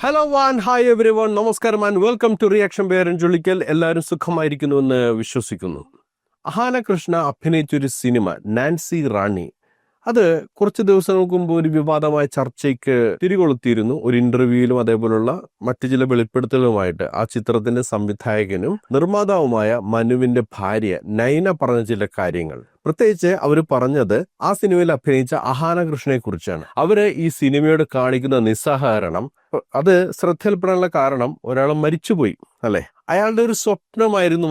Hello hi everyone, നമസ്കാരം and welcome to reaction bear and ജുളിക്കൽ. എല്ലാവരും സുഖമായിരിക്കുന്നുവെന്ന് വിശ്വസിക്കുന്നു. അഹാന കൃഷ്ണ അഭിനയിച്ചൊരു സിനിമ നാൻസി റാണി, അത് കുറച്ച് ദിവസങ്ങൾക്ക് മുമ്പ് ഒരു വിവാദമായ ചർച്ചയ്ക്ക് തിരികൊളുത്തിയിരുന്നു. ഒരു ഇന്റർവ്യൂയിലും അതേപോലുള്ള മറ്റു ചില വെളിപ്പെടുത്തലുമായിട്ട് ആ ചിത്രത്തിന്റെ സംവിധായകനും നിർമ്മാതാവുമായ മനുവിന്റെ ഭാര്യ നൈന പറഞ്ഞ ചില കാര്യങ്ങൾ. പ്രത്യേകിച്ച് അവർ പറഞ്ഞത് ആ സിനിമയിൽ അഭിനയിച്ച അഹാന കൃഷ്ണയെ കുറിച്ചാണ്. അവര് ഈ സിനിമയോട് കാണിക്കുന്ന നിസ്സഹകരണം, അത് ശ്രദ്ധയിൽപ്പെടാനുള്ള കാരണം ഒരാൾ മരിച്ചുപോയി അല്ലെ. അയാളുടെ ഒരു സ്വപ്നമായിരുന്നു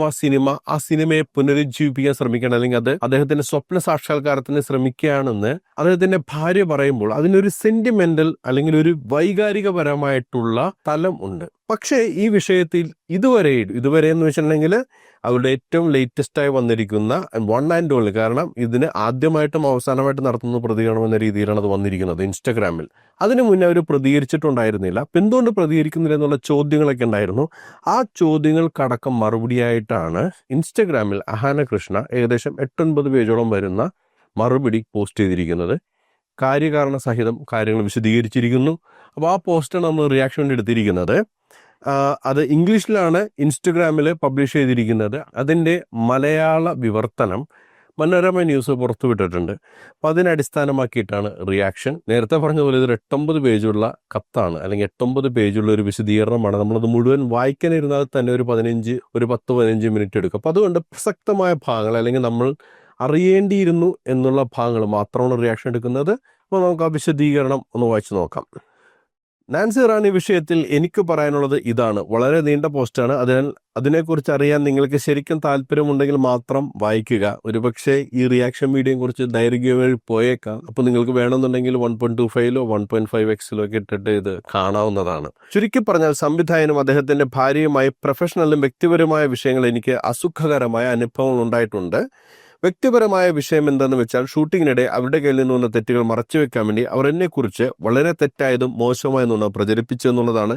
ആ സിനിമയെ പുനരുജ്ജീവിപ്പിക്കാൻ ശ്രമിക്കണം, അല്ലെങ്കിൽ അത് അദ്ദേഹത്തിന്റെ സ്വപ്ന സാക്ഷാത്കാരത്തിന് ശ്രമിക്കുകയാണെന്ന് അദ്ദേഹത്തിന്റെ ഭാര്യ പറയുമ്പോൾ അതിനൊരു സെന്റിമെന്റൽ അല്ലെങ്കിൽ ഒരു വൈകാരികപരമായിട്ടുള്ള തലം ഉണ്ട്. പക്ഷേ ഈ വിഷയത്തിൽ ഇതുവരെ എന്ന് വെച്ചിട്ടുണ്ടെങ്കിൽ അവരുടെ ഏറ്റവും ലേറ്റസ്റ്റ് ആയി വന്നിരിക്കുന്ന വൺ ആൻഡ് ഓൺലി, കാരണം ഇതിന് ആദ്യമായിട്ടും അവസാനമായിട്ട് നടത്തുന്ന പ്രതികരണം എന്ന രീതിയിലാണ് അത് വന്നിരിക്കുന്നത് ഇൻസ്റ്റഗ്രാമിൽ. അതിനു മുന്നേ അവർ പ്രതികരിച്ചിട്ടുണ്ടായിരുന്നില്ല. എന്തുകൊണ്ട് പ്രതികരിക്കുന്നില്ല എന്നുള്ള ചോദ്യങ്ങളൊക്കെ ഉണ്ടായിരുന്നു. ആ ചോദ്യങ്ങൾക്കടക്കം മറുപടിയായിട്ടാണ് ഇൻസ്റ്റഗ്രാമിൽ അഹാന കൃഷ്ണ ഏകദേശം 8-9 പേജോളം വരുന്ന മറുപടി പോസ്റ്റ് ചെയ്തിരിക്കുന്നത്. കാര്യകാരണ സഹിതം കാര്യങ്ങൾ വിശദീകരിച്ചിരിക്കുന്നു. അപ്പോൾ ആ പോസ്റ്റാണ് നമ്മൾ റിയാക്ഷൻ വേണ്ടി എടുത്തിരിക്കുന്നത്. അത് ഇംഗ്ലീഷിലാണ് ഇൻസ്റ്റഗ്രാമിൽ പബ്ലിഷ് ചെയ്തിരിക്കുന്നത്. അതിൻ്റെ മലയാള വിവർത്തനം മനോരമ ന്യൂസ് പുറത്തുവിട്ടിട്ടുണ്ട്. അപ്പം അതിനടിസ്ഥാനമാക്കിയിട്ടാണ് റിയാക്ഷൻ. നേരത്തെ പറഞ്ഞതുപോലെ ഇതൊരു 8-9 പേജുള്ള കത്താണ്, അല്ലെങ്കിൽ 8-9 പേജുള്ള ഒരു വിശദീകരണമാണ്. നമ്മളത് മുഴുവൻ വായിക്കാനിരുന്നാൽ തന്നെ ഒരു 10-15 മിനിറ്റ് എടുക്കും. അപ്പം അതുകൊണ്ട് പ്രസക്തമായ ഭാഗങ്ങൾ, അല്ലെങ്കിൽ നമ്മൾ അറിയേണ്ടിയിരുന്നു എന്നുള്ള ഭാഗങ്ങൾ മാത്രമാണ് റിയാക്ഷൻ എടുക്കുന്നത്. അപ്പോൾ നമുക്ക് ആ വിശദീകരണം ഒന്ന് വായിച്ചു നോക്കാം. നാൻസി റാണി വിഷയത്തിൽ എനിക്ക് പറയാനുള്ളത് ഇതാണ്. വളരെ നീണ്ട പോസ്റ്റാണ്. അതിനാൽ അതിനെക്കുറിച്ച് അറിയാൻ നിങ്ങൾക്ക് ശരിക്കും താല്പര്യമുണ്ടെങ്കിൽ മാത്രം വായിക്കുക. ഒരുപക്ഷെ ഈ റിയാക്ഷൻ വീഡിയോയെ കുറിച്ച് ദൈർഘ്യമായി പോയേക്കാം. അപ്പോൾ നിങ്ങൾക്ക് വേണമെന്നുണ്ടെങ്കിൽ 1.25 1.5x ഒക്കെ ഇട്ടിട്ട് ഇത് കാണാവുന്നതാണ്. ചുരുക്കി പറഞ്ഞാൽ സംവിധായകനും അദ്ദേഹത്തിന്റെ ഭാര്യയുമായി പ്രൊഫഷണലും വ്യക്തിപരമായ വിഷയങ്ങൾ എനിക്ക് അസുഖകരമായ അനുഭവങ്ങൾ ഉണ്ടായിട്ടുണ്ട്. വ്യക്തിപരമായ വിഷയം എന്താണെന്ന് വെച്ചാൽ, ഷൂട്ടിങ്ങിനിടെ അവരുടെ കയ്യിൽ നിന്ന് വന്ന തെറ്റുകൾ മറച്ചുവെക്കാൻ വേണ്ടി അവർ എന്നെക്കുറിച്ച് വളരെ തെറ്റായതും മോശമായതും പ്രചരിപ്പിച്ചു എന്നുള്ളതാണ്.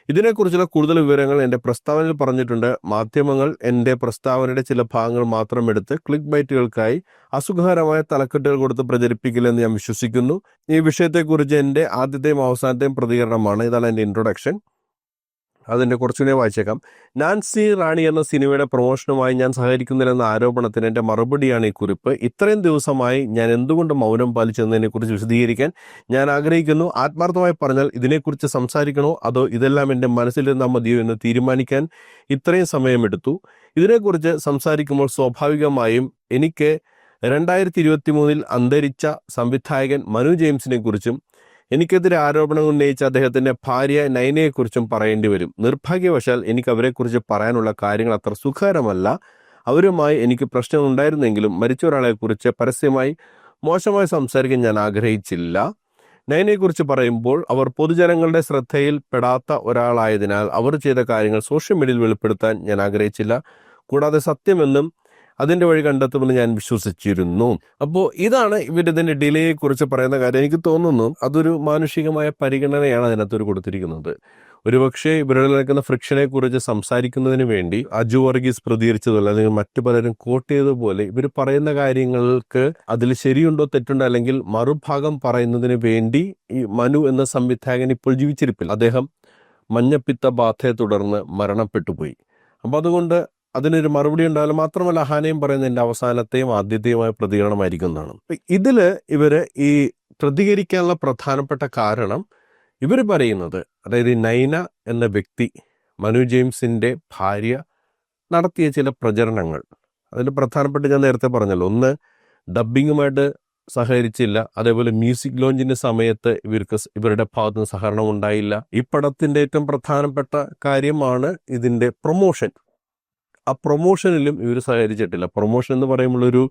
ഇതിനെക്കുറിച്ചുള്ള കൂടുതൽ വിവരങ്ങൾ എൻ്റെ പ്രസ്താവനയിൽ പറഞ്ഞിട്ടുണ്ട്. മാധ്യമങ്ങൾ എൻ്റെ പ്രസ്താവനയുടെ ചില ഭാഗങ്ങൾ മാത്രം എടുത്ത് ക്ലിക്ക് ബൈറ്റുകൾക്കായി അസുഖകരമായ തലക്കെട്ടുകൾ കൊടുത്ത് പ്രചരിപ്പിക്കില്ലെന്ന് ഞാൻ വിശ്വസിക്കുന്നു. ഈ വിഷയത്തെക്കുറിച്ച് എൻ്റെ ആദ്യത്തെയും അവസാനത്തെയും പ്രതികരണമാണ്. ഇതാണ് എൻ്റെ ഇൻട്രൊഡക്ഷൻ. അതിൻ്റെ കുറച്ചുകൂടെ വായിച്ചേക്കാം. നാൻസി റാണി എന്ന സിനിമയുടെ പ്രൊമോഷനുമായി ഞാൻ സഹകരിക്കുന്നില്ലെന്ന ആരോപണത്തിന് എൻ്റെ മറുപടിയാണ് ഈ കുറിപ്പ്. ഇത്രയും ദിവസമായി ഞാൻ എന്തുകൊണ്ട് മൗനം പാലിച്ചതിനെക്കുറിച്ച് വിശദീകരിക്കാൻ ഞാൻ ആഗ്രഹിക്കുന്നു. ആത്മാർത്ഥമായി പറഞ്ഞാൽ ഇതിനെക്കുറിച്ച് സംസാരിക്കണോ അതോ ഇതെല്ലാം എൻ്റെ മനസ്സിലിരുന്നാൽ മതിയോ എന്ന് തീരുമാനിക്കാൻ ഇത്രയും സമയമെടുത്തു. ഇതിനെക്കുറിച്ച് സംസാരിക്കുമ്പോൾ സ്വാഭാവികമായും എനിക്ക് 2023 അന്തരിച്ച സംവിധായകൻ മനു ജെയിംസിനെ കുറിച്ചും എനിക്കെതിരെ ആരോപണം ഉന്നയിച്ച അദ്ദേഹത്തിന്റെ ഭാര്യ നൈനയെക്കുറിച്ചും പറയേണ്ടി വരും. നിർഭാഗ്യവശാൽ എനിക്ക് അവരെക്കുറിച്ച് പറയാനുള്ള കാര്യങ്ങൾ അത്ര സുഖകരമല്ല. അവരുമായി എനിക്ക് പ്രശ്നം ഉണ്ടായിരുന്നെങ്കിലും മരിച്ച ഒരാളെക്കുറിച്ച് പരസ്യമായി മോശമായി സംസാരിക്കാൻ ഞാൻ ആഗ്രഹിച്ചില്ല. നൈനയെക്കുറിച്ച് പറയുമ്പോൾ അവർ പൊതുജനങ്ങളുടെ ശ്രദ്ധയിൽ പെടാത്ത ഒരാളായതിനാൽ അവർ ചെയ്ത കാര്യങ്ങൾ സോഷ്യൽ മീഡിയയിൽ വെളിപ്പെടുത്താൻ ഞാൻ ആഗ്രഹിച്ചില്ല. കൂടാതെ സത്യമെന്നും അതിൻ്റെ വഴി കണ്ടെത്തുമെന്ന് ഞാൻ വിശ്വസിച്ചിരുന്നു. അപ്പോൾ ഇതാണ് ഇവരിതിൻ്റെ ഡിലേയെ കുറിച്ച് പറയുന്ന കാര്യം. എനിക്ക് തോന്നുന്നു അതൊരു മാനുഷികമായ പരിഗണനയാണ് അതിനകത്ത് കൊടുത്തിരിക്കുന്നത്. ഒരുപക്ഷെ ഇവരുടെ നിൽക്കുന്ന ഫ്രിക്ഷനെ കുറിച്ച് സംസാരിക്കുന്നതിന് വേണ്ടി അജു വർഗീസ് പ്രതികരിച്ചതല്ല, അല്ലെങ്കിൽ മറ്റു പലരും കോട്ട് ചെയ്തതുപോലെ ഇവർ പറയുന്ന കാര്യങ്ങൾക്ക് അതിൽ ശരിയുണ്ടോ തെറ്റുണ്ടോ, അല്ലെങ്കിൽ മറുഭാഗം പറയുന്നതിന് വേണ്ടി ഈ മനു എന്ന സംവിധായകൻ ഇപ്പോൾ ജീവിച്ചിരിപ്പില്ല. അദ്ദേഹം മഞ്ഞപ്പിത്ത ബാധയെ തുടർന്ന് മരണപ്പെട്ടുപോയി. അപ്പം അതുകൊണ്ട് അതിനൊരു മറുപടി ഉണ്ടായാലും, മാത്രമല്ല അഹാനയും പറയുന്ന എൻ്റെ അവസാനത്തെയും ആദ്യത്തെയുമായ പ്രതികരണമായിരിക്കുന്നതാണ്. ഇതില് ഇവര് ഈ പ്രതികരിക്കാനുള്ള പ്രധാനപ്പെട്ട കാരണം ഇവർ പറയുന്നത്, അതായത് നൈന എന്ന വ്യക്തി മനു ജെയിംസിന്റെ ഭാര്യ നടത്തിയ ചില പ്രചരണങ്ങൾ, അതിൽ പ്രധാനപ്പെട്ട ഞാൻ നേരത്തെ പറഞ്ഞല്ലോ, ഒന്ന് ഡബ്ബിങ്ങുമായിട്ട് സഹകരിച്ചില്ല. അതേപോലെ മ്യൂസിക് ലോഞ്ചിന്റെ സമയത്ത് ഇവരുടെ ഭാഗത്തുനിന്ന് സഹകരണം ഉണ്ടായില്ല. ഈ പടത്തിന്റെ ഏറ്റവും പ്രധാനപ്പെട്ട കാര്യമാണ് ഇതിന്റെ പ്രൊമോഷൻ. ആ പ്രൊമോഷനിലും ഇവർ സഹകരിച്ചിട്ടില്ല. പ്രൊമോഷൻ എന്ന് പറയുമ്പോൾ ഒരു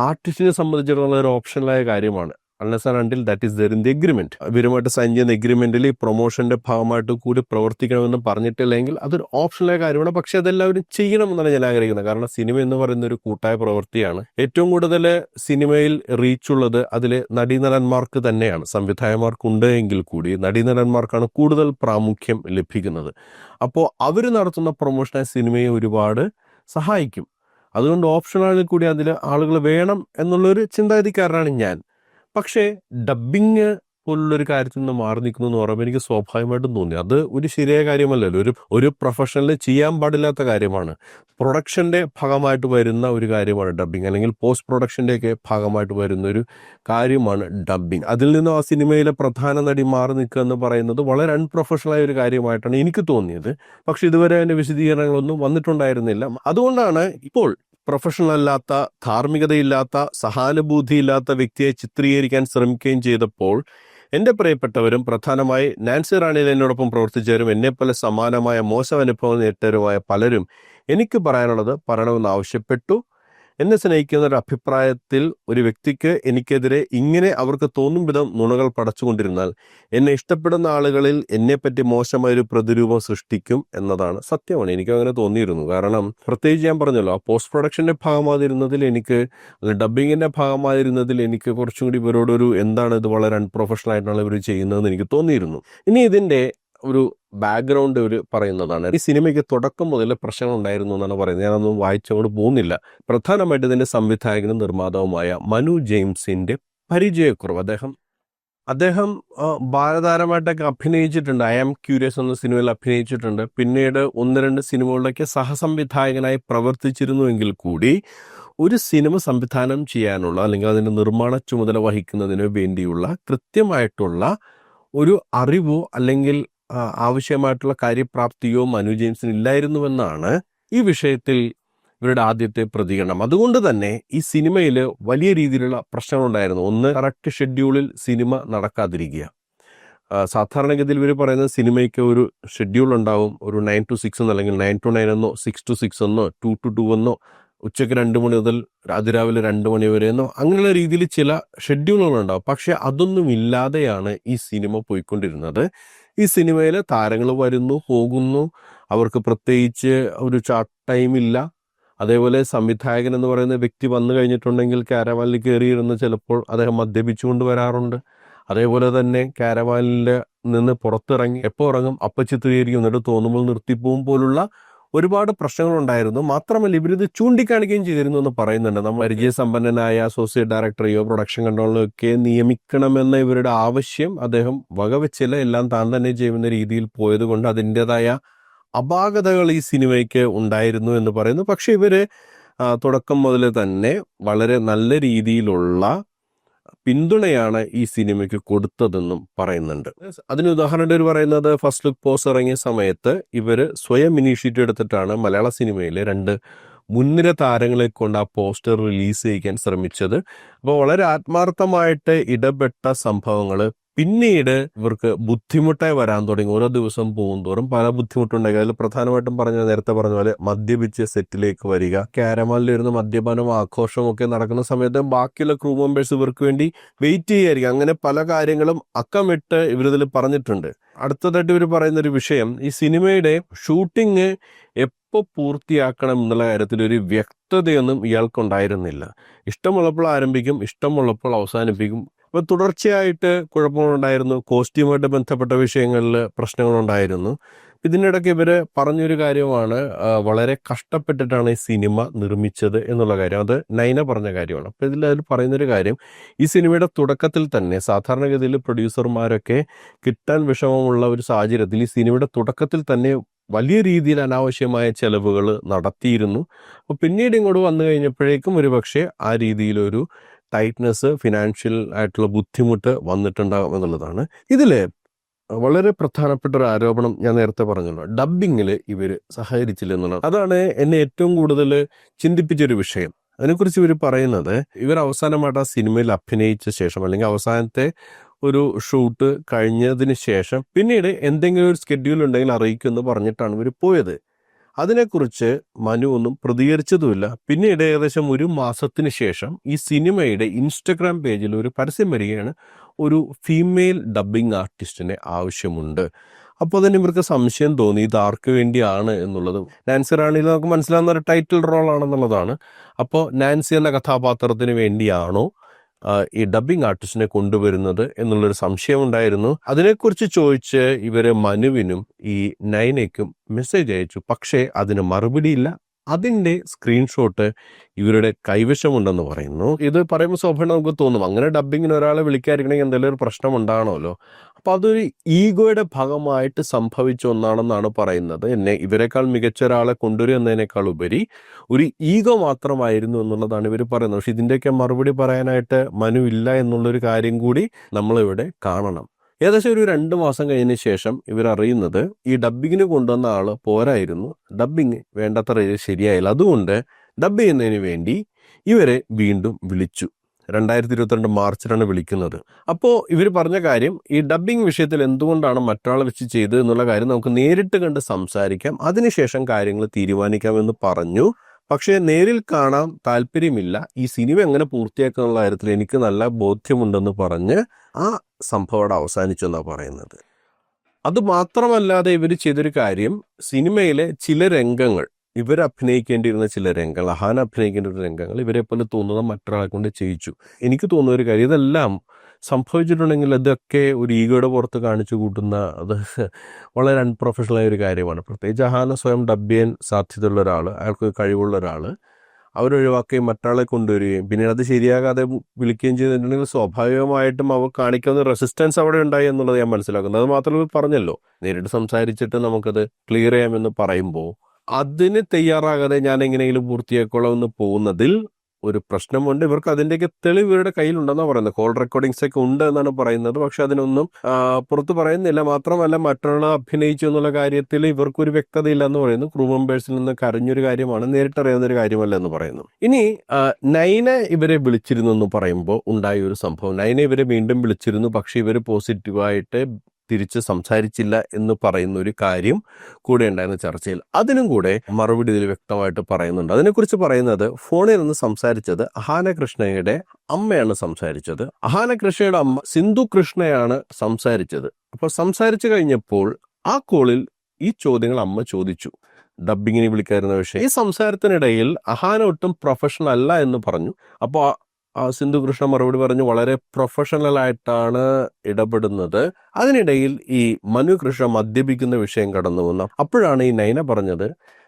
ആർട്ടിസ്റ്റിനെ സംബന്ധിച്ചിടത്തോളം ഒരു ഓപ്ഷണലായ കാര്യമാണ്. Unless and until that is there in the agreement. ഇവരുമായിട്ട് സൈൻ ചെയ്യുന്ന എഗ്രിമെന്റിൽ ഈ പ്രൊമോഷന്റെ ഭാഗമായിട്ട് കൂടി പ്രവർത്തിക്കണമെന്ന് പറഞ്ഞിട്ടില്ലെങ്കിൽ അതൊരു ഓപ്ഷണലായ കാര്യമാണ്. പക്ഷെ അതെല്ലാവരും ചെയ്യണമെന്നാണ് ഞാൻ ആഗ്രഹിക്കുന്നത്. കാരണം സിനിമ എന്ന് പറയുന്ന ഒരു കൂട്ടായ പ്രവൃത്തിയാണ്. ഏറ്റവും കൂടുതൽ സിനിമയിൽ റീച്ചുള്ളത് അതിലെ നടീനടന്മാർക്ക് തന്നെയാണ്. സംവിധായകന്മാർക്കുണ്ട് എങ്കിൽ കൂടി നടീനടന്മാർക്കാണ് കൂടുതൽ പ്രാമുഖ്യം ലഭിക്കുന്നത്. അപ്പോൾ അവർ നടത്തുന്ന പ്രൊമോഷനായ സിനിമയെ ഒരുപാട് സഹായിക്കും. അതുകൊണ്ട് ഓപ്ഷനാളിൽ കൂടി അതിൽ ആളുകൾ വേണം എന്നുള്ളൊരു ചിന്താഗതിക്കാരനാണ് ഞാൻ. പക്ഷേ ഡബ്ബിങ് പോലുള്ളൊരു കാര്യത്തിൽ നിന്ന് മാറി നിൽക്കുന്നു എന്ന് പറയുമ്പോൾ എനിക്ക് സ്വാഭാവികമായിട്ടും തോന്നി അത് ഒരു ശരിയായ കാര്യമല്ലല്ലോ. ഒരു പ്രൊഫഷണൽ ചെയ്യാൻ പാടില്ലാത്ത കാര്യമാണ്. പ്രൊഡക്ഷൻ്റെ ഭാഗമായിട്ട് വരുന്ന ഒരു കാര്യമാണ് ഡബ്ബിങ്, അല്ലെങ്കിൽ പോസ്റ്റ് പ്രൊഡക്ഷൻ്റെയൊക്കെ ഭാഗമായിട്ട് വരുന്ന ഒരു കാര്യമാണ് ഡബ്ബിങ്. അതിൽ നിന്നും ആ സിനിമയിലെ പ്രധാന നടി മാറി നിൽക്കുക എന്ന് പറയുന്നത് വളരെ അൺപ്രൊഫഷണലായ ഒരു കാര്യമായിട്ടാണ് എനിക്ക് തോന്നിയത്. പക്ഷെ ഇതുവരെ അതിൻ്റെ വിശദീകരണങ്ങളൊന്നും വന്നിട്ടുണ്ടായിരുന്നില്ല. അതുകൊണ്ടാണ് ഇപ്പോൾ പ്രൊഫഷണൽ അല്ലാത്ത, ധാർമ്മികതയില്ലാത്ത, സഹാനുഭൂതിയില്ലാത്ത വ്യക്തിയെ ചിത്രീകരിക്കാൻ ശ്രമിക്കുകയും ചെയ്തപ്പോൾ എൻ്റെ പ്രിയപ്പെട്ടവരും പ്രധാനമായി നാൻസി റാണിയിൽ എന്നോടൊപ്പം പ്രവർത്തിച്ചവരും എന്നെപ്പോലെ സമാനമായ മോശം അനുഭവം നേരിട്ടവരുമായ പലരും എനിക്ക് പറയാനുള്ളത് പറയണമെന്ന് ആവശ്യപ്പെട്ടു. എന്നെ സ്നേഹിക്കുന്ന ഒരു അഭിപ്രായത്തിൽ ഒരു വ്യക്തിക്ക് എനിക്കെതിരെ ഇങ്ങനെ അവർക്ക് തോന്നും വിധം നുണകൾ പടച്ചുകൊണ്ടിരുന്നാൽ എന്നെ ഇഷ്ടപ്പെടുന്ന ആളുകളിൽ എന്നെപ്പറ്റി മോശമായൊരു പ്രതിരൂപം സൃഷ്ടിക്കും എന്നതാണ് സത്യമാണ്. എനിക്ക് അങ്ങനെ തോന്നിയിരുന്നു. കാരണം പ്രത്യേകിച്ച് ഞാൻ പറഞ്ഞല്ലോ, ആ പോസ്റ്റ് പ്രൊഡക്ഷൻ്റെ ഭാഗമായിരുന്നതിൽ എനിക്ക്, ഡബ്ബിങ്ങിൻ്റെ ഭാഗമായിരുന്നതിൽ എനിക്ക് കുറച്ചും കൂടി ഇവരോടൊരു എന്താണ് ഇത് വളരെ അൺപ്രൊഫഷണൽ ആയിട്ടാണ് ഇവർ ചെയ്യുന്നതെന്ന് എനിക്ക് തോന്നിയിരുന്നു. ഇനി ഇതിൻ്റെ ഒരു ബാക്ക്ഗ്രൗണ്ട് ഇവർ പറയുന്നതാണ്. ഈ സിനിമയ്ക്ക് തുടക്കം മുതൽ പ്രശ്നങ്ങൾ ഉണ്ടായിരുന്നു എന്നാണ് പറയുന്നത്. ഞാനൊന്നും വായിച്ചങ്ങോട്ട് പോകുന്നില്ല. പ്രധാനമായിട്ട് ഇതിൻ്റെ സംവിധായകനും നിർമ്മാതാവുമായ മനു ജെയിംസിൻ്റെ പരിചയക്കുറവ്. അദ്ദേഹം ബാലതാരമായിട്ടൊക്കെ അഭിനയിച്ചിട്ടുണ്ട്. ഐ ആം ക്യൂരിയസ് എന്ന സിനിമയിൽ അഭിനയിച്ചിട്ടുണ്ട്. പിന്നീട് 1-2 സിനിമകളിലൊക്കെ സഹസംവിധായകനായി പ്രവർത്തിച്ചിരുന്നുവെങ്കിൽ കൂടി ഒരു സിനിമ സംവിധാനം ചെയ്യാനുള്ള, അല്ലെങ്കിൽ അതിൻ്റെ നിർമ്മാണ ചുമതല വഹിക്കുന്നതിന് വേണ്ടിയുള്ള കൃത്യമായിട്ടുള്ള ഒരു അറിവോ അല്ലെങ്കിൽ ആവശ്യമായിട്ടുള്ള കാര്യപ്രാപ്തിയോ മനു ജെയിംസിന് ഇല്ലായിരുന്നുവെന്നാണ് ഈ വിഷയത്തിൽ ഇവരുടെ ആദ്യത്തെ പ്രതികരണം. അതുകൊണ്ട് തന്നെ ഈ സിനിമയിൽ വലിയ രീതിയിലുള്ള പ്രശ്നങ്ങളുണ്ടായിരുന്നു. ഒന്ന്, കറക്റ്റ് ഷെഡ്യൂളിൽ സിനിമ നടക്കാതിരിക്കുക. സാധാരണഗതിയിൽ ഇവർ പറയുന്നത് സിനിമയ്ക്ക് ഒരു ഷെഡ്യൂൾ ഉണ്ടാവും. ഒരു 9 to 6 എന്നോ, അല്ലെങ്കിൽ 9 to 9 എന്നോ, 6 to 6 എന്നോ, 2 to 2 എന്നോ, ഉച്ചയ്ക്ക് 2 മണി മുതൽ അതിരാവിലെ 2 മണി വരെ എന്നോ, അങ്ങനെയുള്ള രീതിയിൽ ചില ഷെഡ്യൂളുകളുണ്ടാവും. പക്ഷെ അതൊന്നും ഇല്ലാതെയാണ് ഈ സിനിമ പോയിക്കൊണ്ടിരുന്നത്. ഈ സിനിമയിൽ താരങ്ങൾ വരുന്നു, പോകുന്നു, അവർക്ക് പ്രത്യേകിച്ച് ഒരു ചാർട്ട് ടൈമില്ല. അതേപോലെ സംവിധായകൻ എന്ന് പറയുന്ന വ്യക്തി വന്നു കഴിഞ്ഞിട്ടുണ്ടെങ്കിൽ കാരവാനിൽ കയറിയിരുന്ന് ചിലപ്പോൾ അദ്ദേഹം മദ്യപിച്ചുകൊണ്ട് വരാറുണ്ട്. അതേപോലെ തന്നെ കാരവാനിൽ നിന്ന് പുറത്തിറങ്ങി എപ്പോൾ ഇറങ്ങും അപ്പം ചിത്രീകരിക്കും, എന്നിട്ട് തോന്നുമ്പോൾ നിർത്തിപ്പോവും പോലുള്ള ഒരുപാട് പ്രശ്നങ്ങളുണ്ടായിരുന്നു. മാത്രമല്ല ഇവരിത് ചൂണ്ടിക്കാണിക്കുകയും ചെയ്തിരുന്നു എന്ന് പറയുന്നുണ്ട്. നമ്മൾ പരിചയസമ്പന്നനായ അസോസിയേറ്റ് ഡയറക്ടറെയോ പ്രൊഡക്ഷൻ കൺട്രോളറോ ഒക്കെ നിയമിക്കണമെന്ന ഇവരുടെ ആവശ്യം അദ്ദേഹം വകവെച്ചില്ല. എല്ലാം താൻ തന്നെ ചെയ്യുന്ന രീതിയിൽ പോയത് കൊണ്ട് അതിൻ്റെതായ അപാകതകൾ ഈ സിനിമയ്ക്ക് ഉണ്ടായിരുന്നു എന്ന് പറയുന്നു. പക്ഷെ ഇവര് തുടക്കം മുതൽ തന്നെ വളരെ നല്ല രീതിയിലുള്ള പിന്തുണയാണ് ഈ സിനിമയ്ക്ക് കൊടുത്തതെന്നും പറയുന്നുണ്ട്. അതിന് ഉദാഹരണം ഇവർ പറയുന്നത്, ഫസ്റ്റ് ലുക്ക് പോസ്റ്റർ ഇറങ്ങിയ സമയത്ത് ഇവർ സ്വയം ഇനീഷ്യേറ്റീവ് എടുത്തിട്ടാണ് മലയാള സിനിമയിലെ 2 മുൻനിര താരങ്ങളെ കൊണ്ട് ആ പോസ്റ്റർ റിലീസ് ചെയ്യിക്കാൻ ശ്രമിച്ചത്. അപ്പോൾ വളരെ ആത്മാർത്ഥമായിട്ട് ഇടപെട്ട സംഭവങ്ങൾ പിന്നീട് ഇവർക്ക് ബുദ്ധിമുട്ടായി വരാൻ തുടങ്ങി. ഓരോ ദിവസം പോകുന്തോറും പല ബുദ്ധിമുട്ടുണ്ടായി. അതിൽ പ്രധാനമായിട്ടും നേരത്തെ പറഞ്ഞ പോലെ മദ്യപിച്ച് സെറ്റിലേക്ക് വരിക, കാരമാലിലിരുന്ന് മദ്യപാനവും ആഘോഷവും ഒക്കെ നടക്കുന്ന സമയത്ത് ബാക്കിയുള്ള ക്രൂ മെമ്പേഴ്സ് ഇവർക്ക് വേണ്ടി വെയിറ്റ് ചെയ്യായിരിക്കും. അങ്ങനെ പല കാര്യങ്ങളും അക്കമിട്ട് ഇവരിതിൽ പറഞ്ഞിട്ടുണ്ട്. അടുത്തതായിട്ട് ഇവർ പറയുന്നൊരു വിഷയം, ഈ സിനിമയുടെ ഷൂട്ടിങ് എപ്പോൾ പൂർത്തിയാക്കണം എന്നുള്ള കാര്യത്തിൽ ഒരു വ്യക്തതയൊന്നും ഇയാൾക്കുണ്ടായിരുന്നില്ല. ഇഷ്ടമുള്ളപ്പോൾ ആരംഭിക്കും, ഇഷ്ടമുള്ളപ്പോൾ അവസാനിപ്പിക്കും. അപ്പോൾ തുടർച്ചയായിട്ട് കുഴപ്പങ്ങളുണ്ടായിരുന്നു. കോസ്റ്റ്യൂമായിട്ട് ബന്ധപ്പെട്ട വിഷയങ്ങളിൽ പ്രശ്നങ്ങളുണ്ടായിരുന്നു. ഇതിനിടയ്ക്ക് ഇവർ പറഞ്ഞൊരു കാര്യമാണ്, വളരെ കഷ്ടപ്പെട്ടിട്ടാണ് ഈ സിനിമ നിർമ്മിച്ചത് എന്നുള്ള കാര്യം. അത് നൈന പറഞ്ഞ കാര്യമാണ്. അപ്പോൾ അതിൽ പറയുന്നൊരു കാര്യം, ഈ സിനിമയുടെ തുടക്കത്തിൽ തന്നെ സാധാരണഗതിയിൽ പ്രൊഡ്യൂസർമാരൊക്കെ കിട്ടാൻ വിഷമമുള്ള ഒരു സാഹചര്യത്തിൽ ഈ സിനിമയുടെ തുടക്കത്തിൽ തന്നെ വലിയ രീതിയിൽ അനാവശ്യമായ ചെലവുകൾ നടത്തിയിരുന്നു. അപ്പോൾ പിന്നീട് ഇങ്ങോട്ട് വന്നു കഴിഞ്ഞപ്പോഴേക്കും ഒരുപക്ഷെ ആ രീതിയിലൊരു ടൈറ്റ്നെസ്, ഫിനാൻഷ്യൽ ആയിട്ടുള്ള ബുദ്ധിമുട്ട് വന്നിട്ടുണ്ടാകും എന്നുള്ളതാണ്. ഇതിൽ വളരെ പ്രധാനപ്പെട്ട ഒരു ആരോപണം ഞാൻ നേരത്തെ പറഞ്ഞല്ലോ, ഡബ്ബിങ്ങിൽ ഇവർ സഹകരിച്ചില്ല എന്നുള്ളത്. അതാണ് എന്നെ ഏറ്റവും കൂടുതൽ ചിന്തിപ്പിച്ചൊരു വിഷയം. അതിനെക്കുറിച്ച് ഇവർ പറയുന്നത്, ഇവർ അവസാനമായിട്ട് ആ സിനിമയിൽ അഭിനയിച്ച ശേഷം, അല്ലെങ്കിൽ അവസാനത്തെ ഒരു ഷൂട്ട് കഴിഞ്ഞതിന് ശേഷം പിന്നീട് എന്തെങ്കിലും ഒരു സ്കെഡ്യൂൾ ഉണ്ടെങ്കിൽ അറിയിക്കുമെന്ന് പറഞ്ഞിട്ടാണ് ഇവർ പോയത്. അതിനെക്കുറിച്ച് മനു ഒന്നും പ്രതികരിച്ചതുമില്ല. പിന്നീട് ഏകദേശം 1 മാസത്തിന് ശേഷം ഈ സിനിമയുടെ ഇൻസ്റ്റഗ്രാം പേജിൽ ഒരു പരസ്യം വരികയാണ്, ഒരു ഫീമെയിൽ ഡബ്ബിംഗ് ആർട്ടിസ്റ്റിനെ ആവശ്യമുണ്ട്. അപ്പോൾ തന്നെ ഇവർക്ക് സംശയം തോന്നി, ഇത് ആർക്ക് വേണ്ടിയാണ് എന്നുള്ളത്. നാൻസി റാണിയിൽ നമുക്ക് മനസ്സിലാവുന്ന ഒരു ടൈറ്റിൽ റോളാണെന്നുള്ളതാണ്. അപ്പോൾ നാൻസി എന്ന കഥാപാത്രത്തിന് വേണ്ടിയാണോ ഈ ഡബ്ബിംഗ് ആർട്ടിസ്റ്റിനെ കൊണ്ടുവരുന്നത് എന്നുള്ളൊരു സംശയമുണ്ടായിരുന്നു. അതിനെക്കുറിച്ച് ചോദിച്ച് ഇവര് മനുവിനും ഈ നൈനയ്ക്കും മെസ്സേജ് അയച്ചു. പക്ഷേ അതിന് മറുപടിയില്ല, അതിൻ്റെ സ്ക്രീൻഷോട്ട് ഇവരുടെ കൈവശമുണ്ടെന്ന് പറയുന്നു. ഇത് പറയുമ്പോൾ സ്വാഭാവികം നമുക്ക് തോന്നും, അങ്ങനെ ഡബ്ബിങ്ങിന് ഒരാളെ വിളിക്കാതിരിക്കണമെങ്കിൽ എന്തെങ്കിലും ഒരു പ്രശ്നം ഉണ്ടാകണമല്ലോ. അപ്പോൾ അതൊരു ഈഗോയുടെ ഭാഗമായിട്ട് സംഭവിച്ച ഒന്നാണെന്നാണ് പറയുന്നത്. ഇവരെക്കാൾ മികച്ച ഒരാളെ കൊണ്ടുവരിക എന്നതിനേക്കാൾ ഉപരി ഒരു ഈഗോ മാത്രമായിരുന്നു എന്നുള്ളതാണ് ഇവർ പറയുന്നത്. പക്ഷെ ഇതിൻ്റെയൊക്കെ മറുപടി പറയാനായിട്ട് മനു ഇല്ല എന്നുള്ളൊരു കാര്യം കൂടി നമ്മളിവിടെ കാണണം. ഏകദേശം ഒരു 2 മാസം കഴിഞ്ഞതിന് ശേഷം ഇവരറിയുന്നത് ഈ ഡബ്ബിങ്ങിന് കൊണ്ടുവന്ന ആൾ പോരായിരുന്നു, ഡബ്ബിങ് വേണ്ടത്ര ശരിയായില്ല. അതുകൊണ്ട് ഡബ്ബ് ചെയ്യുന്നതിന് വേണ്ടി ഇവരെ വീണ്ടും വിളിച്ചു. 2022 മാർച്ചിലാണ് വിളിക്കുന്നത്. അപ്പോൾ ഇവർ പറഞ്ഞ കാര്യം, ഈ ഡബ്ബിംഗ് വിഷയത്തിൽ എന്തുകൊണ്ടാണ് മറ്റൊരാളെ വെച്ച് ചെയ്തത് എന്നുള്ള കാര്യം നമുക്ക് നേരിട്ട് കണ്ട് സംസാരിക്കാം, അതിനുശേഷം കാര്യങ്ങൾ തീരുമാനിക്കാമെന്ന് പറഞ്ഞു. പക്ഷേ നേരിൽ കാണാൻ താല്പര്യമില്ല, ഈ സിനിമ എങ്ങനെ പൂർത്തിയാക്കാനുള്ള കാര്യത്തിൽ എനിക്ക് നല്ല ബോധ്യമുണ്ടെന്ന് പറഞ്ഞ് ആ സംഭവം അവിടെ അവസാനിച്ചു എന്നാണ് പറയുന്നത്. അതുമാത്രമല്ലാതെ ഇവർ ചെയ്തൊരു കാര്യം, സിനിമയിലെ ചില രംഗങ്ങൾ, ഇവർ അഭിനയിക്കേണ്ടിയിരുന്ന ചില രംഗങ്ങൾ, അഹാന അഭിനയിക്കേണ്ട ഒരു രംഗങ്ങൾ ഇവരെ പോലെ തോന്നുന്ന മറ്റൊരാളെ കൊണ്ട് ചെയ്യിച്ചു. എനിക്ക് തോന്നുന്ന ഒരു കാര്യം, ഇതെല്ലാം സംഭവിച്ചിട്ടുണ്ടെങ്കിൽ അതൊക്കെ ഒരു ഈഗോയുടെ പുറത്ത് കാണിച്ചു കൂട്ടുന്ന, അത് വളരെ അൺപ്രൊഫഷണലായ ഒരു കാര്യമാണ്. പ്രത്യേകിച്ച് അഹാന സ്വയം ഡബ് ചെയ്യാൻ സാധ്യതയുള്ള ഒരാൾ, അയാൾക്ക് കഴിവുള്ള ഒരാൾ, അവരൊഴിവാക്കുകയും മറ്റൊരാളെ കൊണ്ടുവരികയും പിന്നീട് അത് ശരിയാകാതെ വിളിക്കുകയും ചെയ്തിട്ടുണ്ടെങ്കിൽ സ്വാഭാവികമായിട്ടും അവർ കാണിക്കുന്ന റെസിസ്റ്റൻസ് അവിടെ ഉണ്ടായി എന്നുള്ളത് ഞാൻ മനസ്സിലാക്കുന്നത്. അത് മാത്രമല്ല, പറഞ്ഞല്ലോ നേരിട്ട് സംസാരിച്ചിട്ട് നമുക്കത് ക്ലിയർ ചെയ്യാമെന്ന് പറയുമ്പോൾ അതിന് തയ്യാറാകാതെ ഞാൻ എങ്ങനെയെങ്കിലും പൂർത്തിയാക്കോളാം എന്ന് പോകുന്നതിൽ ഒരു പ്രശ്നമുണ്ട്. ഇവർക്ക് അതിൻ്റെയൊക്കെ തെളിവ് ഇവരുടെ കയ്യിലുണ്ടെന്നാണ് പറയുന്നത്. കോൾ റെക്കോർഡിങ്സ് ഒക്കെ ഉണ്ട് എന്നാണ് പറയുന്നത്. പക്ഷെ അതിനൊന്നും പുറത്ത് പറയുന്നില്ല. മാത്രമല്ല, മറ്റൊരാൾ അഭിനയിച്ചു എന്നുള്ള കാര്യത്തിൽ ഇവർക്കൊരു വ്യക്തതയില്ല എന്ന് പറയുന്നു. ക്രൂ മെമ്പേഴ്സിൽ നിന്ന് കരഞ്ഞൊരു കാര്യമാണ്, നേരിട്ടറിയാവുന്ന ഒരു കാര്യമല്ല എന്ന് പറയുന്നു. ഇനി നൈന ഇവരെ വിളിച്ചിരുന്നു എന്ന് പറയുമ്പോൾ ഉണ്ടായ ഒരു സംഭവം, നൈന ഇവരെ വീണ്ടും വിളിച്ചിരുന്നു, പക്ഷെ ഇവർ പോസിറ്റീവായിട്ട് തിരിച്ച് സംസാരിച്ചില്ല എന്ന് പറയുന്ന ഒരു കാര്യം കൂടെ ഉണ്ടായിരുന്ന ചർച്ചയിൽ. അതിനും കൂടെ മറുപടി ഇതിൽ വ്യക്തമായിട്ട് പറയുന്നുണ്ട്. അതിനെക്കുറിച്ച് പറയുന്നത്, ഫോണിൽ നിന്ന് സംസാരിച്ചത് അഹാന കൃഷ്ണയുടെ അമ്മയാണ് സംസാരിച്ചത്. അഹാന കൃഷ്ണയുടെ അമ്മ സിന്ധു കൃഷ്ണയാണ് സംസാരിച്ചത്. അപ്പോൾ സംസാരിച്ചു കഴിഞ്ഞപ്പോൾ ആ കോളിൽ ഈ ചോദ്യങ്ങൾ അമ്മ ചോദിച്ചു, ഡബ്ബിങ്ങിന് വിളിക്കായിരുന്ന വിഷയം. ഈ സംസാരത്തിനിടയിൽ അഹാന ഒട്ടും പ്രൊഫഷണൽ അല്ല എന്ന് പറഞ്ഞു. അപ്പോൾ സിന്ധു കൃഷ്ണ മറുപടി പറഞ്ഞു, വളരെ പ്രൊഫഷണൽ ആയിട്ടാണ് ഇടപെടുന്നത്. അതിനിടയിൽ ഈ മനു കൃഷ്ണ മദ്യപിക്കുന്ന വിഷയം കടന്നു വന്നു. അപ്പോഴാണ് ഈ നൈന പറഞ്ഞത്,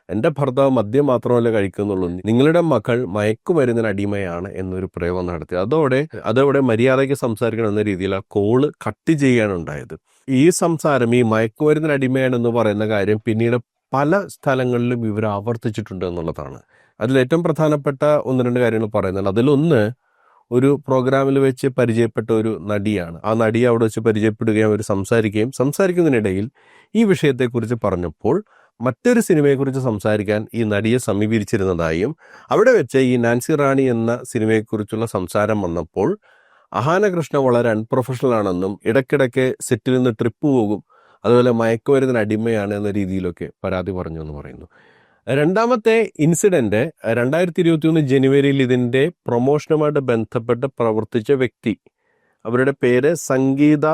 എൻ്റെ ഭർത്താവ് മദ്യം മാത്രമല്ല കഴിക്കുന്നുള്ളൂ, നിങ്ങളുടെ മകൾ മയക്കുമരുന്നിന് അടിമയാണ് എന്നൊരു പ്രയോഗം നടത്തി. അതോടെ മര്യാദയ്ക്ക് സംസാരിക്കണം എന്ന രീതിയിൽ ആ കോള് കട്ട് ചെയ്യാനുണ്ടായത്. ഈ സംസാരം, ഈ മയക്കുമരുന്നിന് അടിമയാണെന്ന് പറയുന്ന കാര്യം പിന്നീട് പല സ്ഥലങ്ങളിലും ഇവർ ആവർത്തിച്ചിട്ടുണ്ട് എന്നുള്ളതാണ്. അതിലേറ്റവും പ്രധാനപ്പെട്ട 1-2 കാര്യങ്ങൾ പറയുന്നുണ്ട്. അതിലൊന്ന്, ഒരു പ്രോഗ്രാമിൽ വെച്ച് പരിചയപ്പെട്ട ഒരു നടിയാണ്. ആ നടിയെ അവിടെ വെച്ച് പരിചയപ്പെടുകയും അവർ സംസാരിക്കുന്നതിനിടയിൽ ഈ വിഷയത്തെക്കുറിച്ച് പറഞ്ഞപ്പോൾ മറ്റൊരു സിനിമയെക്കുറിച്ച് സംസാരിക്കാൻ ഈ നടിയെ സമീപിച്ചിരുന്നതായും, അവിടെ വെച്ച് ഈ നാൻസി റാണി എന്ന സിനിമയെക്കുറിച്ചുള്ള സംസാരം വന്നപ്പോൾ അഹാന കൃഷ്ണ വളരെ അൺപ്രൊഫഷണൽ ആണെന്നും ഇടയ്ക്കിടയ്ക്ക് സെറ്റിൽ നിന്ന് ട്രിപ്പ് പോകും, അതുപോലെ മയക്കുമരുന്നിന് അടിമയാണ് എന്ന രീതിയിലൊക്കെ പരാതി പറഞ്ഞു എന്ന് പറയുന്നു. രണ്ടാമത്തെ ഇൻസിഡന്റ് 2021 ജനുവരിയിൽ ഇതിൻ്റെ പ്രൊമോഷനുമായിട്ട് ബന്ധപ്പെട്ട് പ്രവർത്തിച്ച വ്യക്തി, അവരുടെ പേര് സംഗീത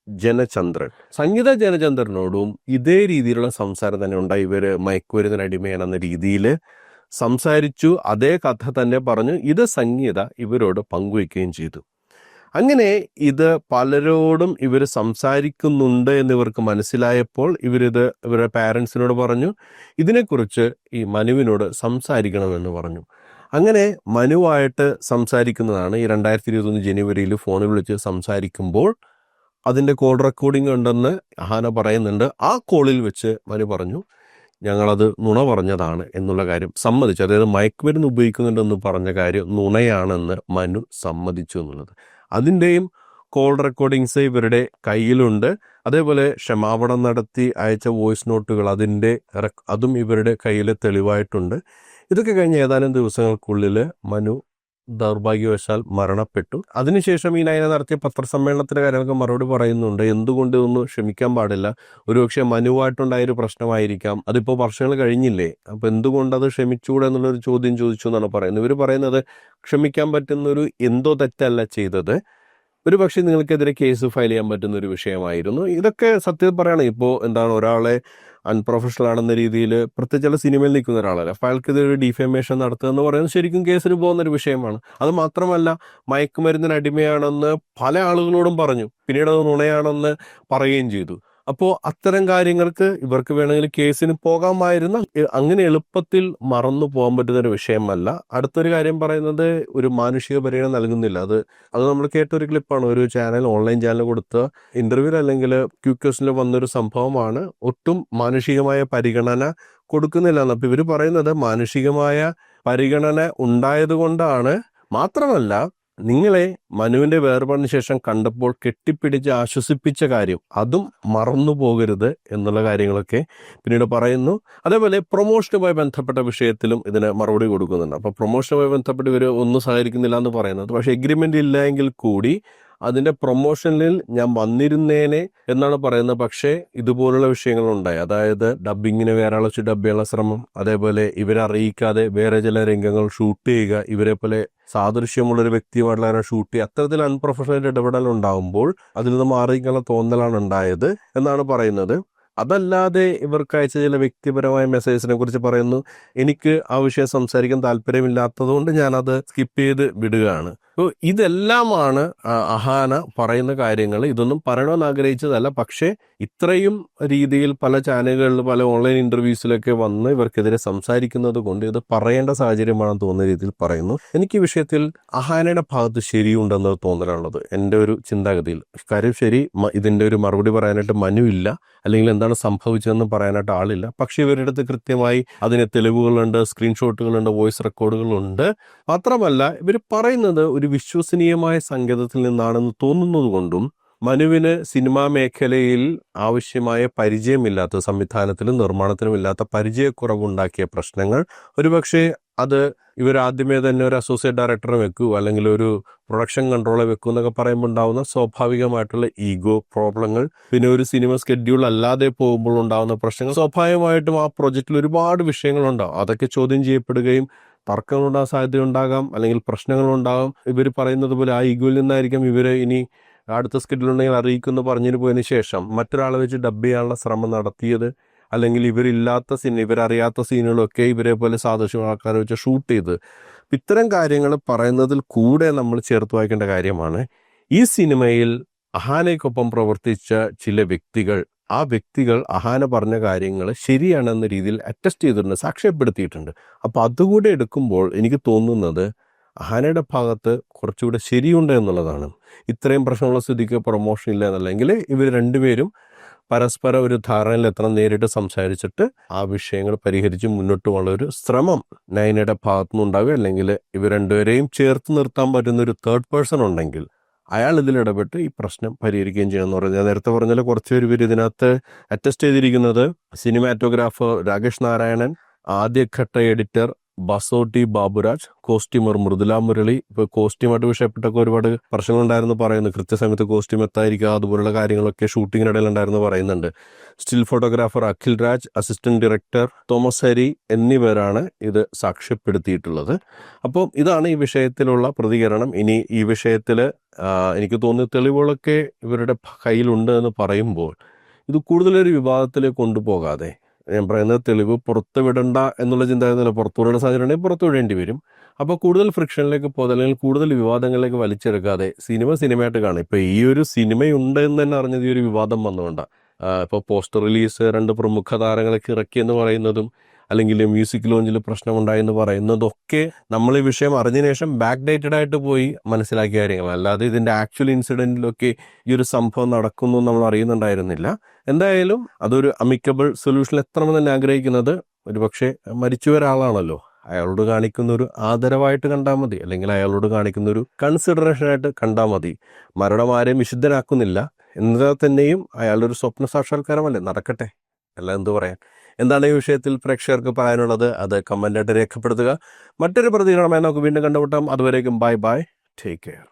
ജനചന്ദ്രൻ. സംഗീത ജനചന്ദ്രനോടും ഇതേ രീതിയിലുള്ള സംസാരം തന്നെ ഉണ്ടായി. ഇവർ മയക്കുമരുന്നിന് അടിമയാണെന്ന രീതിയിൽ സംസാരിച്ചു. അതേ കഥ തന്നെ പറഞ്ഞു. ഇത് സംഗീത ഇവരോട് പങ്കുവയ്ക്കുകയും ചെയ്തു. അങ്ങനെ ഇത് പലരോടും ഇവർ സംസാരിക്കുന്നുണ്ട് എന്നിവർക്ക് മനസ്സിലായപ്പോൾ ഇവരുടെ പാരൻസിനോട് പറഞ്ഞു, ഇതിനെക്കുറിച്ച് ഈ മനുവിനോട് സംസാരിക്കണമെന്ന് പറഞ്ഞു. അങ്ങനെ മനുവായിട്ട് സംസാരിക്കുന്നതാണ്. ഈ 2021 ജനുവരിയിൽ ഫോണിൽ വിളിച്ച് സംസാരിക്കുമ്പോൾ അതിൻ്റെ കോൾ റെക്കോർഡിംഗ് ഉണ്ടെന്ന് അഹാന പറയുന്നുണ്ട്. ആ കോളിൽ വെച്ച് മനു പറഞ്ഞു, ഞങ്ങളത് നുണ പറഞ്ഞതാണ് എന്നുള്ള കാര്യം സമ്മതിച്ചു. അതായത് മയക്കുമരുന്ന് ഉപയോഗിക്കുന്നുണ്ടെന്ന് പറഞ്ഞ കാര്യം നുണയാണെന്ന് മനു സമ്മതിച്ചു എന്നുള്ളത്. അതിൻ്റെയും കോൾ റെക്കോർഡിങ്സ് ഇവരുടെ കയ്യിലുണ്ട്. അതേപോലെ ക്ഷമാപണം നടത്തി അയച്ച വോയിസ് നോട്ടുകൾ, അതും ഇവരുടെ കയ്യിൽ തെളിവായിട്ടുണ്ട്. ഇതൊക്കെ കഴിഞ്ഞ് ഏതാനും ദിവസങ്ങൾക്കുള്ളിൽ മനു ദൗർഭാഗ്യവശാൽ മരണപ്പെട്ടു. അതിനുശേഷം ഈ നയന നടത്തിയ പത്രസമ്മേളനത്തിൻ്റെ കാര്യങ്ങൾക്ക് മറുപടി പറയുന്നുണ്ട്. എന്തുകൊണ്ട് ഇതൊന്നും ക്ഷമിക്കാൻ പാടില്ല, ഒരുപക്ഷെ മനുവായിട്ടുണ്ടായൊരു പ്രശ്നമായിരിക്കാം, അതിപ്പോൾ വർഷങ്ങൾ കഴിഞ്ഞില്ലേ, അപ്പോൾ എന്തുകൊണ്ട് അത് ക്ഷമിച്ചുകൂടെ എന്നുള്ളൊരു ചോദ്യം ചോദിച്ചു എന്നാണ് പറയുന്നത്. ഇവർ പറയുന്നത്, ക്ഷമിക്കാൻ പറ്റുന്നൊരു എന്തോ തെറ്റല്ല ചെയ്തത്, ഒരു പക്ഷേ നിങ്ങൾക്കെതിരെ കേസ് ഫയൽ ചെയ്യാൻ പറ്റുന്ന ഒരു വിഷയമായിരുന്നു. ഇതൊക്കെ സത്യത്തിൽ പറയുകയാണ്. ഇപ്പോൾ ഒരാളെ അൺപ്രൊഫഷണൽ ആണെന്ന രീതിയിൽ, പ്രത്യേകിച്ച് ചില സിനിമയിൽ നിൽക്കുന്ന ഒരാളല്ല, അപ്പോൾ അയാൾക്കിതൊരു ഡിഫേമേഷൻ നടത്തുക എന്ന് പറയുന്നത് ശരിക്കും കേസിന് പോകുന്നൊരു വിഷയമാണ്. അത് മാത്രമല്ല, മയക്കുമരുന്നിന് അടിമയാണെന്ന് പല ആളുകളോടും പറഞ്ഞു, പിന്നീട് അത് നുണയാണെന്ന് പറയുകയും ചെയ്തു. അപ്പോൾ അത്തരം കാര്യങ്ങൾക്ക് ഇവർക്ക് വേണമെങ്കിൽ കേസിന് പോകാമായിരുന്ന അങ്ങനെ എളുപ്പത്തിൽ മറന്നു പോകാൻ പറ്റുന്ന ഒരു വിഷയമല്ല. അടുത്തൊരു കാര്യം പറയുന്നത് ഒരു മാനുഷിക പരിഗണന നൽകുന്നില്ല. അത് നമ്മൾ കേട്ട ഒരു ക്ലിപ്പാണ്. ഒരു ഓൺലൈൻ ചാനൽ കൊടുത്ത ഇന്റർവ്യൂ അല്ലെങ്കിൽ ക്യൂക്വസിൽ വന്നൊരു സംഭവമാണ്. ഒട്ടും മാനുഷികമായ പരിഗണന കൊടുക്കുന്നില്ല. അപ്പൊ ഇവർ പറയുന്നത് മാനുഷികമായ പരിഗണന ഉണ്ടായതുകൊണ്ടാണ്, മാത്രമല്ല നിങ്ങളെ മനുവിന്റെ വേർപാടിന് ശേഷം കണ്ടപ്പോൾ കെട്ടിപ്പിടിച്ച് ആശ്വസിപ്പിച്ച കാര്യം അതും മറന്നു പോകരുത് എന്നുള്ള കാര്യങ്ങളൊക്കെ പിന്നീട് പറയുന്നു. അതേപോലെ പ്രൊമോഷനുമായി ബന്ധപ്പെട്ട വിഷയത്തിലും ഇതിന് മറുപടി കൊടുക്കുന്നുണ്ട്. അപ്പൊ പ്രൊമോഷനുമായി ബന്ധപ്പെട്ട് ഇവർ ഒന്നും സഹകരിക്കുന്നില്ല എന്ന് പറയുന്നത്, പക്ഷെ എഗ്രിമെന്റ് ഇല്ല എങ്കിൽ കൂടി അതിന്റെ പ്രൊമോഷനിൽ ഞാൻ വന്നിരുന്നേനെ എന്നാണ് പറയുന്നത്. പക്ഷേ ഇതുപോലുള്ള വിഷയങ്ങളുണ്ടായി. അതായത് ഡബ്ബിങ്ങിന് വേറെ ആളെ വെച്ച് ഡബ് ചെയ്യാനുള്ള ശ്രമം, അതേപോലെ ഇവരെ അറിയിക്കാതെ വേറെ ചില രംഗങ്ങൾ ഷൂട്ട് ചെയ്യുക, ഇവരെ പോലെ സാദൃശ്യമുള്ളൊരു വ്യക്തിയുമായിട്ടുള്ള ഷൂട്ട് ചെയ്യുക, അത്തരത്തിൽ അൺപ്രൊഫഷണൽ ഇടപെടൽ ഉണ്ടാകുമ്പോൾ അതിൽ നിന്ന് മാറിയിരിക്കാനുള്ള തോന്നലാണ് ഉണ്ടായത് എന്നാണ് പറയുന്നത്. അതല്ലാതെ ഇവർക്ക് അയച്ച ചില വ്യക്തിപരമായ മെസ്സേജിനെ കുറിച്ച് പറയുന്നു. എനിക്ക് ആ വിഷയം സംസാരിക്കാൻ താല്പര്യമില്ലാത്തതുകൊണ്ട് ഞാനത് സ്കിപ്പ് ചെയ്ത് വിടുകയാണ്. അപ്പോൾ ഇതെല്ലാമാണ് അഹാന പറയുന്ന കാര്യങ്ങൾ. ഇതൊന്നും പറയണമെന്ന് ആഗ്രഹിച്ചതല്ല, പക്ഷേ ഇത്രയും രീതിയിൽ പല ചാനലുകളിൽ പല ഓൺലൈൻ ഇന്റർവ്യൂസിലൊക്കെ വന്ന് ഇവർക്കെതിരെ സംസാരിക്കുന്നത് കൊണ്ട് ഇത് പറയേണ്ട സാഹചര്യമാണെന്ന് തോന്നുന്ന രീതിയിൽ പറയുന്നു. എനിക്ക് ഈ വിഷയത്തിൽ അഹാനയുടെ ഭാഗത്ത് ശരിയുണ്ടെന്ന് തോന്നലാണുള്ളത് എൻ്റെ ഒരു ചിന്താഗതിയിൽ. കാര്യം ശരി, ഇതിൻ്റെ ഒരു മറുപടി പറയാനായിട്ട് മനുവില്ല, അല്ലെങ്കിൽ എന്താണ് സംഭവിച്ചതെന്ന് പറയാനായിട്ട് ആളില്ല. പക്ഷെ ഇവരുടെ അടുത്ത് കൃത്യമായി അതിന് തെളിവുകളുണ്ട്, സ്ക്രീൻഷോട്ടുകളുണ്ട്, വോയിസ് റെക്കോർഡുകളുണ്ട്. മാത്രമല്ല ഇവർ പറയുന്നത് ഒരു വിശ്വസനീയമായ സങ്കേതത്തിൽ നിന്നാണെന്ന് തോന്നുന്നത് കൊണ്ടും മനുവിന് സിനിമാ മേഖലയിൽ ആവശ്യമായ പരിചയമില്ലാത്ത, സംവിധാനത്തിലും നിർമ്മാണത്തിലും ഇല്ലാത്ത പരിചയക്കുറവുണ്ടാക്കിയ പ്രശ്നങ്ങൾ, ഒരുപക്ഷെ അത് ഇവരാദ്യമേ തന്നെ ഒരു അസോസിയേറ്റ് ഡയറക്ടറെ വെക്കൂ അല്ലെങ്കിൽ ഒരു പ്രൊഡക്ഷൻ കൺട്രോളെ വെക്കൂ എന്നൊക്കെ പറയുമ്പോൾ ഉണ്ടാവുന്ന സ്വാഭാവികമായിട്ടുള്ള ഈഗോ പ്രോബ്ലങ്ങൾ, പിന്നെ ഒരു സിനിമ സ്കെഡ്യൂൾ അല്ലാതെ പോകുമ്പോൾ ഉണ്ടാകുന്ന പ്രശ്നങ്ങൾ, സ്വാഭാവികമായിട്ടും ആ പ്രൊജക്റ്റിൽ ഒരുപാട് വിഷയങ്ങളുണ്ടാവും. അതൊക്കെ ചോദ്യം ചെയ്യപ്പെടുകയും തർക്കങ്ങളുണ്ടാകാൻ സാധ്യതയുണ്ടാകാം, അല്ലെങ്കിൽ പ്രശ്നങ്ങളുണ്ടാകാം. ഇവർ പറയുന്നത് പോലെ ആ ഈഗോയിൽ നിന്നായിരിക്കും ഇവരെ ഇനി അടുത്ത സ്കെഡ്യൂളുണ്ടെങ്കിൽ അറിയിക്കുമെന്ന് പറഞ്ഞിട്ട് പോയതിന് ശേഷം മറ്റൊരാളെ വെച്ച് ഡബ് ചെയ്യാനുള്ള ശ്രമം നടത്തിയത്, അല്ലെങ്കിൽ ഇവരറിയാത്ത സീനുകളൊക്കെ ഇവരെ പോലെ സാദൃശ്യം ആൾക്കാരെ വെച്ച് ഷൂട്ട് ചെയ്ത്. ഇത്തരം കാര്യങ്ങൾ പറയുന്നതിൽ കൂടെ നമ്മൾ ചേർത്ത് വായിക്കേണ്ട കാര്യമാണ്, ഈ സിനിമയിൽ അഹാനയ്ക്കൊപ്പം പ്രവർത്തിച്ച ചില വ്യക്തികൾ, ആ വ്യക്തികൾ അഹാന പറഞ്ഞ കാര്യങ്ങൾ ശരിയാണെന്ന രീതിയിൽ അറ്റസ്റ്റ് ചെയ്തിട്ടുണ്ട്, സാക്ഷ്യപ്പെടുത്തിയിട്ടുണ്ട്. അപ്പോൾ അതുകൂടെ എടുക്കുമ്പോൾ എനിക്ക് തോന്നുന്നത് അഹാനയുടെ ഭാഗത്ത് കുറച്ചുകൂടെ ശരിയുണ്ട് എന്നുള്ളതാണ്. ഇത്രയും പ്രശ്നമുള്ള സ്ഥിതിക്ക് പ്രൊമോഷൻ ഇല്ല എന്നല്ലെങ്കിൽ ഇവർ രണ്ടുപേരും പരസ്പരം ഒരു ധാരണയിലെത്തണം, നേരിട്ട് സംസാരിച്ചിട്ട് ആ വിഷയങ്ങൾ പരിഹരിച്ച് മുന്നോട്ട് പോകുന്ന ഒരു ശ്രമം നയനയുടെ ഭാഗത്തുനിന്ന് ഉണ്ടാവുക, അല്ലെങ്കിൽ ഇവർ രണ്ടുപേരെയും ചേർത്ത് നിർത്താൻ പറ്റുന്ന ഒരു തേർഡ് പേഴ്സൺ ഉണ്ടെങ്കിൽ അയാൾ ഇതിലിടപെട്ട് ഈ പ്രശ്നം പരിഹരിക്കുകയും ചെയ്യണമെന്ന് പറഞ്ഞു. ഞാൻ നേരത്തെ പറഞ്ഞാൽ കുറച്ച് പേര് ഇതിനകത്ത് അറ്റസ്റ്റ് ചെയ്തിരിക്കുന്നത് സിനിമാറ്റോഗ്രാഫർ രാകേഷ് നാരായണൻ, ആദ്യഘട്ട എഡിറ്റർ ബസോട്ടി ബാബുരാജ്, കോസ്റ്റ്യൂമർ മൃദുല മുരളി. ഇപ്പോൾ കോസ്റ്റ്യൂമായിട്ട് വിഷയപ്പെട്ടൊക്കെ ഒരുപാട് പ്രശ്നങ്ങളുണ്ടായിരുന്നു പറയുന്നു. കൃത്യസമയത്ത് കോസ്റ്റ്യൂം എത്താതിരിക്കുക, അതുപോലുള്ള കാര്യങ്ങളൊക്കെ ഷൂട്ടിങ്ങിനിടയിൽ ഉണ്ടായിരുന്നു പറയുന്നുണ്ട്. Still photographer Akhil Raj, assistant director Thomas Hari എന്നിവരാണ് ഇത് സാക്ഷ്യപ്പെടുത്തിയിട്ടുള്ളത്. അപ്പോൾ ഇതാണ് ഈ വിഷയത്തിലുള്ള പ്രതികരണം. ഇനി ഈ വിഷയത്തിൽ എനിക്ക് തോന്നുന്ന തെളിവുകളൊക്കെ ഇവരുടെ കയ്യിലുണ്ട് എന്ന് പറയുമ്പോൾ ഇത് കൂടുതലൊരു വിവാദത്തിലേക്ക് കൊണ്ടുപോകാതെ, ഞാൻ പറയുന്നത് തെളിവ് പുറത്തുവിടണ്ട എന്നുള്ള ചിന്താഗതിയല്ല, പുറത്തുവിടേണ്ട സാഹചര്യം ഉണ്ടെങ്കിൽ പുറത്തുവിടേണ്ടി വരും. അപ്പോൾ കൂടുതൽ ഫ്രിക്ഷനിലേക്ക് പോകുക, അല്ലെങ്കിൽ കൂടുതൽ വിവാദങ്ങളിലേക്ക് വലിച്ചെടുക്കാതെ സിനിമയായിട്ട് കാണും. ഇപ്പോൾ ഈ ഒരു സിനിമയുണ്ട് എന്ന് തന്നെ അറിഞ്ഞത് ഈ ഒരു വിവാദം വന്നുകൊണ്ടാണ്. ഇപ്പോൾ പോസ്റ്റർ റിലീസ് 2 പ്രമുഖ താരങ്ങളൊക്കെ ഇറക്കിയെന്ന് പറയുന്നതും, അല്ലെങ്കിൽ മ്യൂസിക് ലോഞ്ചിൽ പ്രശ്നമുണ്ടായെന്ന് പറയുന്നതൊക്കെ നമ്മൾ ഈ വിഷയം അറിഞ്ഞതിന് ശേഷം ബാക്ക് ഡേറ്റഡ് ആയിട്ട് പോയി മനസ്സിലാക്കിയ കാര്യങ്ങളാണ്. അല്ലാതെ ഇതിൻ്റെ ആക്ച്വൽ ഇൻസിഡൻറ്റിലൊക്കെ ഈ ഒരു സംഭവം നടക്കുന്നു നമ്മൾ അറിയുന്നുണ്ടായിരുന്നില്ല. എന്തായാലും അതൊരു അമിക്കബിൾ സൊല്യൂഷൻ എത്തണമെന്ന് തന്നെ ആഗ്രഹിക്കുന്നത്, ഒരുപക്ഷെ മരിച്ചു ഒരാളാണല്ലോ, അയാളോട് കാണിക്കുന്ന ഒരു ആദരവായിട്ട് കണ്ടാൽ മതി, അല്ലെങ്കിൽ അയാളോട് കാണിക്കുന്ന ഒരു കൺസിഡറേഷനായിട്ട് കണ്ടാൽ മതി. മരണം ആരെയും വിശുദ്ധനാക്കുന്നില്ല, എന്നാൽ തന്നെയും അയാളൊരു സ്വപ്ന സാക്ഷാത്കാരമല്ലേ, നടക്കട്ടെ, അല്ല എന്തു പറയാൻ. എന്താണ് ഈ വിഷയത്തിൽ പ്രേക്ഷകർക്ക് പറയാനുള്ളത്, അത് കമൻ്റായിട്ട് രേഖപ്പെടുത്തുക. മറ്റൊരു പ്രതികരണമായി നമുക്ക് വീണ്ടും കണ്ടുമുട്ടാം. അതുവരേക്കും ബൈ, ടേക്ക് കെയർ.